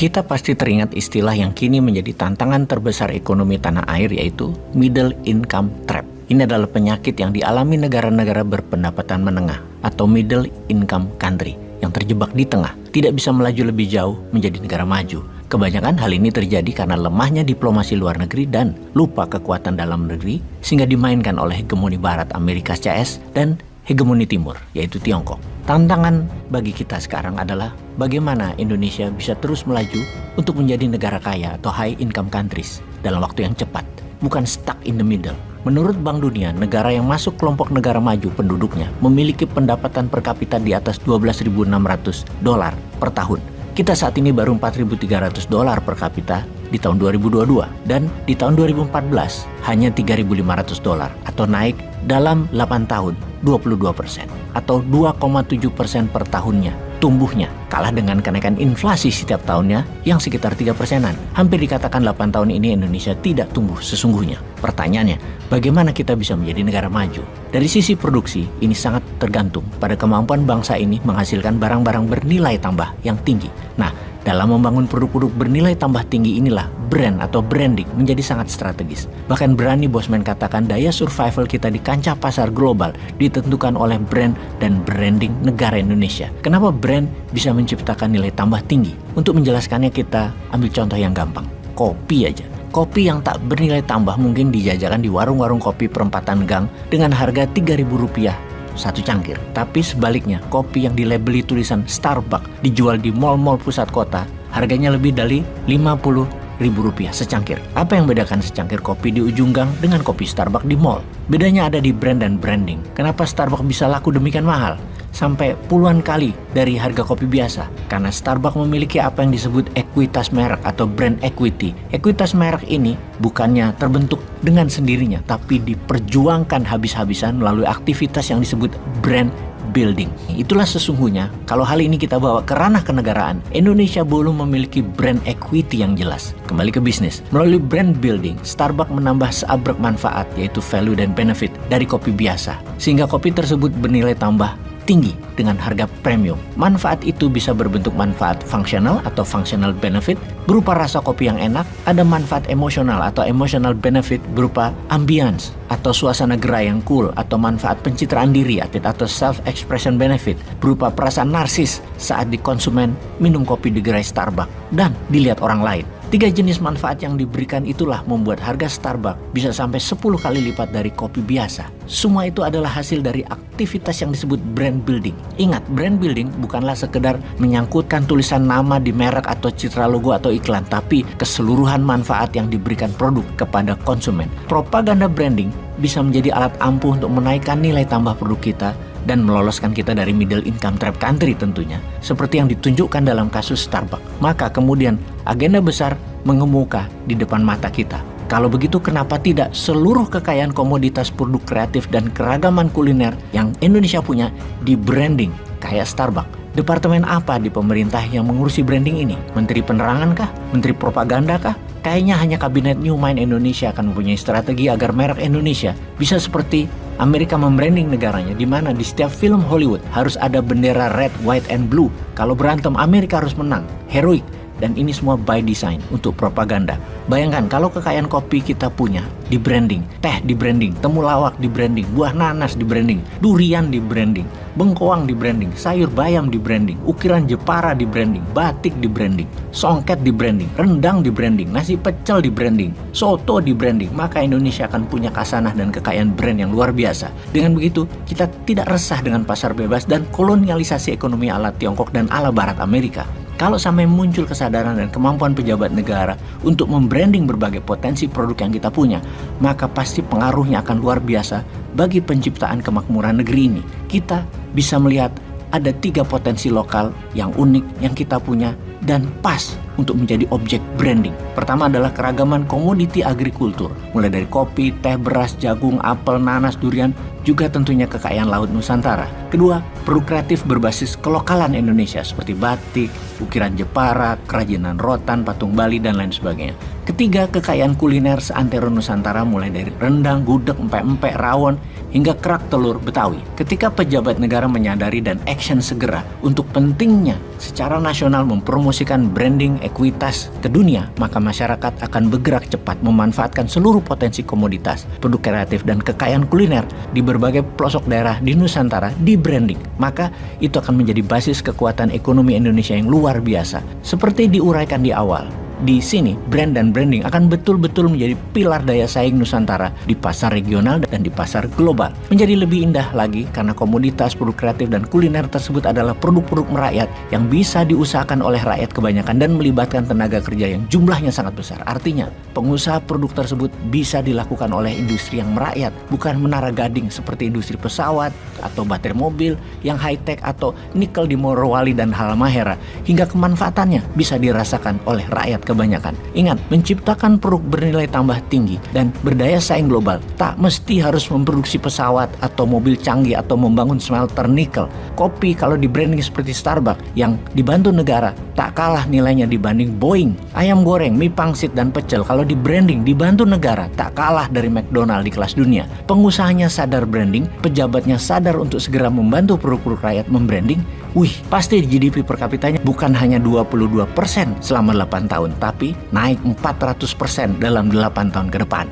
Kita pasti teringat istilah yang kini menjadi tantangan terbesar ekonomi tanah air, yaitu middle income trap. Ini adalah penyakit yang dialami negara-negara berpendapatan menengah atau middle income country yang terjebak di tengah, tidak bisa melaju lebih jauh menjadi negara maju. Kebanyakan hal ini terjadi karena lemahnya diplomasi luar negeri dan lupa kekuatan dalam negeri, sehingga dimainkan oleh hegemoni Barat Amerika CS dan hegemoni Timur, yaitu Tiongkok. Tantangan bagi kita sekarang adalah bagaimana Indonesia bisa terus melaju untuk menjadi negara kaya atau high income countries dalam waktu yang cepat, bukan stuck in the middle. Menurut Bank Dunia, negara yang masuk kelompok negara maju penduduknya memiliki pendapatan per kapita di atas $12.600 per tahun. Kita saat ini baru $4.300 per kapita di tahun 2022, dan di tahun 2014 hanya $3.500 atau naik dalam 8 tahun 22% atau 2,7% per tahunnya tumbuhnya, kalah dengan kenaikan inflasi setiap tahunnya yang sekitar 3%-an. Hampir dikatakan 8 tahun ini Indonesia tidak tumbuh sesungguhnya. Pertanyaannya, bagaimana kita bisa menjadi negara maju? Dari sisi produksi, ini sangat tergantung pada kemampuan bangsa ini menghasilkan barang-barang bernilai tambah yang tinggi. Nah, dalam membangun produk-produk bernilai tambah tinggi inilah brand atau branding menjadi sangat strategis. Bahkan berani Bosman katakan daya survival kita di kancah pasar global ditentukan oleh brand dan branding negara Indonesia. Kenapa brand bisa menciptakan nilai tambah tinggi? Untuk menjelaskannya kita ambil contoh yang gampang. Kopi aja. Kopi yang tak bernilai tambah mungkin dijajakan di warung-warung kopi perempatan gang dengan harga Rp3.000 satu cangkir. Tapi sebaliknya, kopi yang dilabeli tulisan Starbucks dijual di mal-mal pusat kota, harganya lebih dari Rp50.000 secangkir. Apa yang membedakan secangkir kopi di ujung gang dengan kopi Starbucks di mall? Bedanya ada di brand dan branding. Kenapa Starbucks bisa laku demikian mahal? Sampai puluhan kali dari harga kopi biasa. Karena Starbucks memiliki apa yang disebut ekuitas merek atau brand equity. Ekuitas merek ini bukannya terbentuk dengan sendirinya, tapi diperjuangkan habis-habisan melalui aktivitas yang disebut brand building. Itulah sesungguhnya kalau hal ini kita bawa ke ranah kenegaraan, Indonesia belum memiliki brand equity yang jelas. Kembali ke bisnis, melalui brand building, Starbucks menambah seabrek manfaat, yaitu value dan benefit dari kopi biasa, sehingga kopi tersebut bernilai tambah tinggi dengan harga premium. Manfaat itu bisa berbentuk manfaat fungsional atau functional benefit berupa rasa kopi yang enak, ada manfaat emosional atau emotional benefit berupa ambience atau suasana gerai yang cool, atau manfaat pencitraan diri atau self-expression benefit berupa perasaan narsis saat konsumen minum kopi di gerai Starbucks dan dilihat orang lain. 3 jenis manfaat yang diberikan itulah membuat harga Starbucks bisa sampai 10 kali lipat dari kopi biasa. Semua itu adalah hasil dari aktivitas yang disebut brand building. Ingat, brand building bukanlah sekedar menyangkutkan tulisan nama di merek atau citra logo atau iklan, tapi keseluruhan manfaat yang diberikan produk kepada konsumen. Propaganda branding bisa menjadi alat ampuh untuk menaikkan nilai tambah produk kita dan meloloskan kita dari middle income trap country tentunya, seperti yang ditunjukkan dalam kasus Starbucks. Maka kemudian agenda besar mengemuka di depan mata kita. Kalau begitu, kenapa tidak seluruh kekayaan komoditas produk kreatif dan keragaman kuliner yang Indonesia punya di branding kayak Starbucks? Departemen apa di pemerintah yang mengurusi branding ini? Menteri Penerangan kah? Menteri Propaganda kah? Kayaknya hanya Kabinet New Mind Indonesia akan mempunyai strategi agar merek Indonesia bisa seperti Amerika membranding negaranya, di mana di setiap film Hollywood harus ada bendera red, white, and blue. Kalau berantem, Amerika harus menang. Heroik. Dan ini semua by design untuk propaganda. Bayangkan kalau kekayaan kopi kita punya di branding, teh di branding, temulawak di branding, buah nanas di branding, durian di branding, bengkoang di branding, sayur bayam di branding, ukiran Jepara di branding, batik di branding, songket di branding, rendang di branding, nasi pecel di branding, soto di branding, maka Indonesia akan punya khasanah dan kekayaan brand yang luar biasa. Dengan begitu, kita tidak resah dengan pasar bebas dan kolonialisasi ekonomi ala Tiongkok dan ala Barat Amerika. Kalau sampai muncul kesadaran dan kemampuan pejabat negara untuk membranding berbagai potensi produk yang kita punya, maka pasti pengaruhnya akan luar biasa bagi penciptaan kemakmuran negeri ini. Kita bisa melihat ada 3 potensi lokal yang unik yang kita punya dan pas untuk menjadi objek branding. Pertama adalah keragaman komoditi agrikultur, mulai dari kopi, teh, beras, jagung, apel, nanas, durian, juga tentunya kekayaan laut Nusantara. Kedua, produk kreatif berbasis kelokalan Indonesia seperti batik, ukiran Jepara, kerajinan rotan, patung Bali, dan lain sebagainya. Ketiga, kekayaan kuliner seantero Nusantara mulai dari rendang, gudeg, empek-empek, rawon, hingga kerak telur Betawi. Ketika pejabat negara menyadari dan action segera untuk pentingnya secara nasional mempromosikan branding ekuitas ke dunia, maka masyarakat akan bergerak cepat memanfaatkan seluruh potensi komoditas, produk kreatif, dan kekayaan kuliner di berbagai pelosok daerah di Nusantara di branding. Maka itu akan menjadi basis kekuatan ekonomi Indonesia yang luar biasa. Seperti diuraikan di awal, di sini brand dan branding akan betul-betul menjadi pilar daya saing Nusantara di pasar regional dan di pasar global. Menjadi lebih indah lagi karena komoditas, produk kreatif, dan kuliner tersebut adalah produk-produk merakyat yang bisa diusahakan oleh rakyat kebanyakan dan melibatkan tenaga kerja yang jumlahnya sangat besar. Artinya, pengusaha produk tersebut bisa dilakukan oleh industri yang merakyat, bukan menara gading seperti industri pesawat atau baterai mobil yang high-tech atau nikel di Morowali dan Halmahera, hingga kemanfaatannya bisa dirasakan oleh rakyat kebanyakan. Ingat, menciptakan produk bernilai tambah tinggi dan berdaya saing global tak mesti harus memproduksi pesawat atau mobil canggih atau membangun smelter nikel. Kopi kalau di branding seperti Starbucks yang dibantu negara tak kalah nilainya dibanding Boeing. Ayam goreng, mie pangsit, dan pecel kalau di branding dibantu negara tak kalah dari McDonald di kelas dunia. Pengusahanya sadar branding, pejabatnya sadar untuk segera membantu produk-produk rakyat membranding. Pasti GDP per kapitanya bukan hanya 22% selama 8 tahun, tapi naik 400% dalam 8 tahun ke depan.